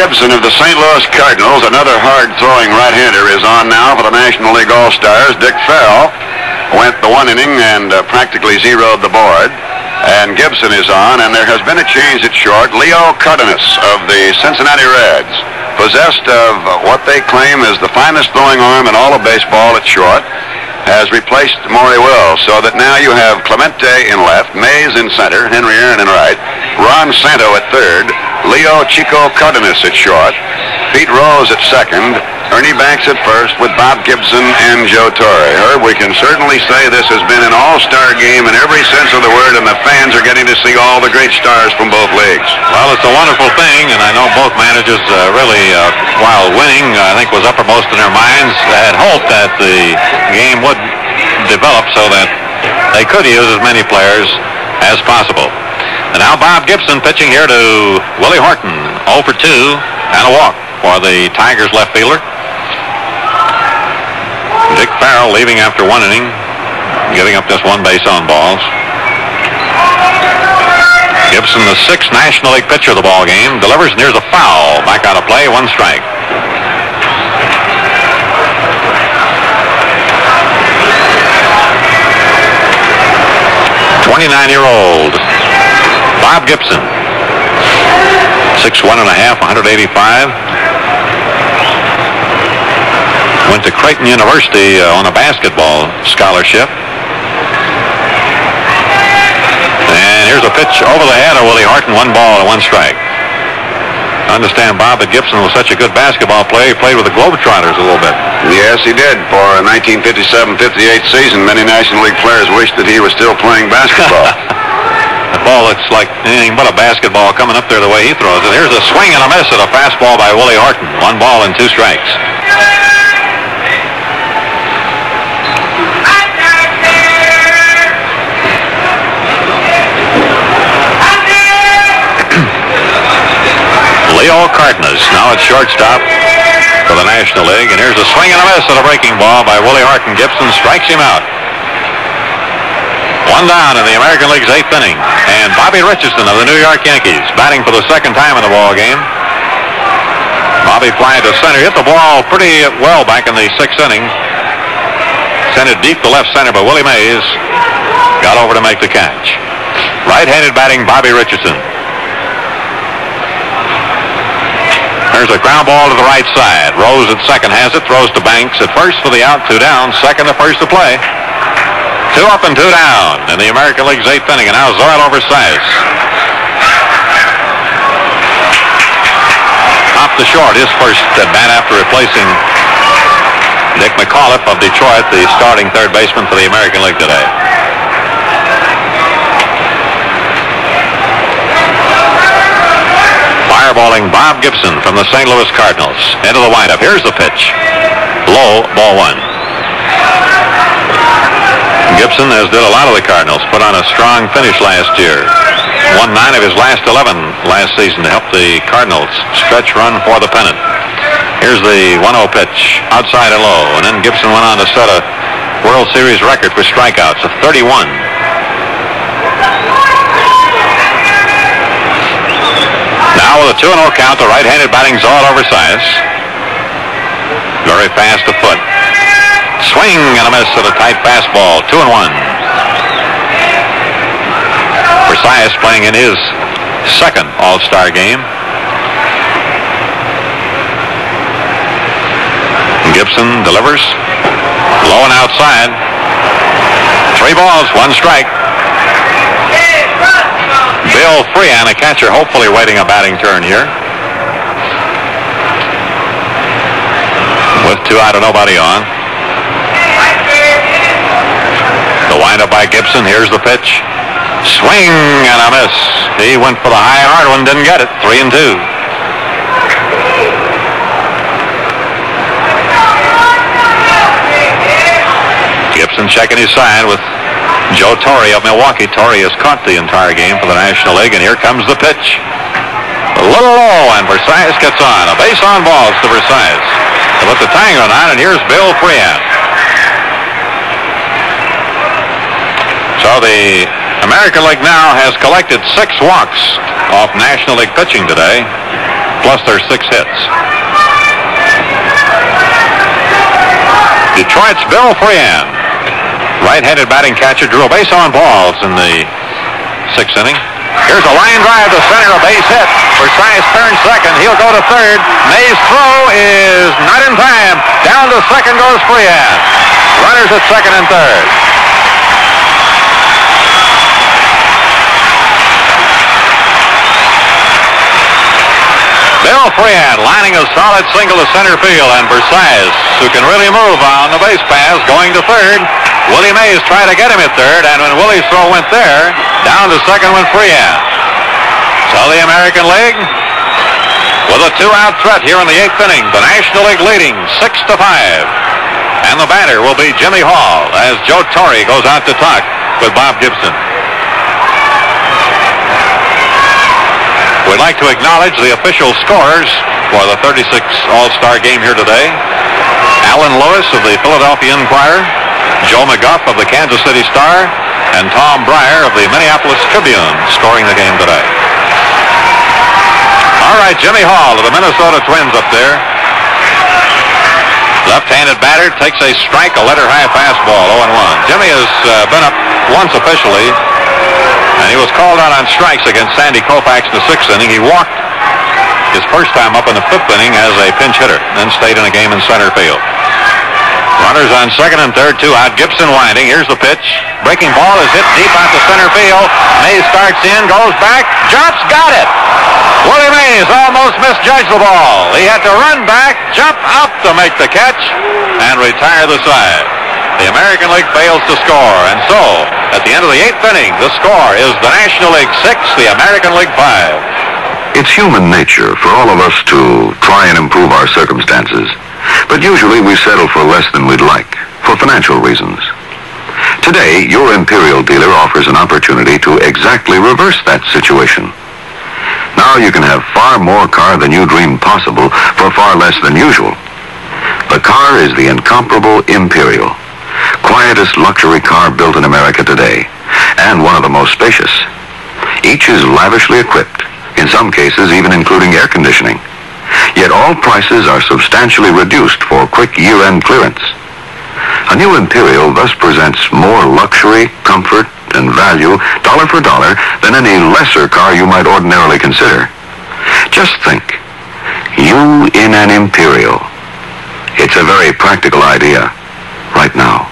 Gibson of the St. Louis Cardinals, another hard-throwing right-hander, is on now for the National League All-Stars. Dick Farrell went the one inning and practically zeroed the board. And Gibson is on, and there has been a change at short. Leo Cardenas of the Cincinnati Reds, possessed of what they claim is the finest throwing arm in all of baseball at short, has replaced Maury Wills, so that now you have Clemente in left, Mays in center, Henry Aaron in right, Ron Santo at third, Leo Chico Cardenas at short, Pete Rose at second, Ernie Banks at first, with Bob Gibson and Joe Torre. Herb, we can certainly say this has been an all-star game in every sense of the word, and the fans are getting to see all the great stars from both leagues. Well, it's a wonderful thing, and I know both managers really, while winning, I think was uppermost in their minds, had hoped that the game would develop so that they could use as many players as possible. And now Bob Gibson pitching here to Willie Horton, 0 for 2, and a walk for the Tigers left fielder. Dick Farrell leaving after one inning, giving up just one base on balls. Gibson, the sixth National League pitcher of the ball game, delivers, and here's a foul. Back out of play, one strike. "29-year-old Bob Gibson, 6'1½", 185. Went to Creighton University on a basketball scholarship. And here's a pitch over the head of Willie Horton, 1 ball and 1 strike. I understand Bob that Gibson was such a good basketball player, he played with the Globetrotters a little bit. Yes, he did. For a 1957-58 season, many National League players wished that he was still playing basketball. The ball looks like anything but a basketball coming up there the way he throws it. Here's a swing and a miss at a fastball by Willie Horton. 1 ball and 2 strikes. Leo Cardenas now at shortstop for the National League, and here's a swing and a miss at a breaking ball by Willie Horton. Gibson strikes him out. 1 down in the American League's 8th inning, and Bobby Richardson of the New York Yankees batting for the 2nd time in the ball game. Bobby flying to center, hit the ball pretty well back in the 6th inning. Sent it deep to left center, but Willie Mays got over to make the catch. Right-handed batting Bobby Richardson. There's a ground ball to the right side. Rose at second has it, throws to Banks at first for the out, 2 down, second to first to play. 2 up and 2 down in the American League's 8th inning, and now Zoil over Sias. Off the short, his first at bat after replacing Dick McAuliffe of Detroit, the starting third baseman for the American League today. Fireballing Bob Gibson from the St. Louis Cardinals into the windup. Here's the pitch. Low, ball 1. Gibson, as did a lot of the Cardinals, put on a strong finish last year. Won 9 of his last 11 last season to help the Cardinals stretch run for the pennant. Here's the 1-0 pitch, outside and low, and then Gibson went on to set a World Series record for strikeouts of 31. Now with a 2-0 count, the right-handed batting Zoil over Sias. Very fast to foot. Swing and a miss at a tight fastball. 2-1. For Sias, playing in his 2nd All-Star game. Gibson delivers. Low and outside. 3 balls, 1 strike. Bill Freehan, a catcher, hopefully waiting a batting turn here. With 2 out and nobody on. The windup by Gibson. Here's the pitch. Swing and a miss. He went for the high hard one, didn't get it. 3-2. Gibson checking his side with Joe Torre of Milwaukee. Torre has caught the entire game for the National League, and here comes the pitch. A little low, and Versailles gets on. A base on balls to Versailles. To put the tango on, and here's Bill Freehan. So the The American League now has collected 6 walks off National League pitching today. plus their 6 hits. Detroit's Bill Freehan, right-handed batting catcher, drew a base on balls in the 6th inning. Here's a line drive to center, a base hit. Versailles turns second. He'll go to third. May's throw is not in time. Down to second goes Freehan. Runners at second and third. Bill Freehan lining a solid single to center field, and Versailles, who can really move on the base pass, going to third. Willie Mays tried to get him at third, and when Willie's throw went there, down to second went Freehan. So the American League, with a 2-out threat here in the 8th inning, the National League leading 6-5. And the batter will be Jimmy Hall as Joe Torre goes out to talk with Bob Gibson. We'd like to acknowledge the official scorers for the 36 All-Star game here today. Alan Lewis of the Philadelphia Inquirer, Joe McGuff of the Kansas City Star, and Tom Breyer of the Minneapolis Tribune scoring the game today. All right, Jimmy Hall of the Minnesota Twins up there. Left-handed batter takes a strike, a letter-high fastball, 0-1. Jimmy has been up once officially, and he was called out on strikes against Sandy Koufax in the 6th inning. He walked his first time up in the 5th inning as a pinch hitter, then stayed in a game in center field. Runners on second and third, 2 out. Gibson winding. Here's the pitch. Breaking ball is hit deep out to center field. Mays starts in, goes back, jumps, got it. Willie Mays almost misjudged the ball. He had to run back, jump up to make the catch, and retire the side. The American League fails to score, and so at the end of the 8th inning, the score is the National League 6, the American League 5. It's human nature for all of us to try and improve our circumstances. But usually we settle for less than we'd like, for financial reasons. Today, your Imperial dealer offers an opportunity to exactly reverse that situation. Now you can have far more car than you dreamed possible for far less than usual. The car is the incomparable Imperial, quietest luxury car built in America today, and one of the most spacious. Each is lavishly equipped, in some cases even including air conditioning. Yet all prices are substantially reduced for quick year-end clearance. A new Imperial thus presents more luxury, comfort, and value, dollar for dollar, than any lesser car you might ordinarily consider. Just think, you in an Imperial. It's a very practical idea right now.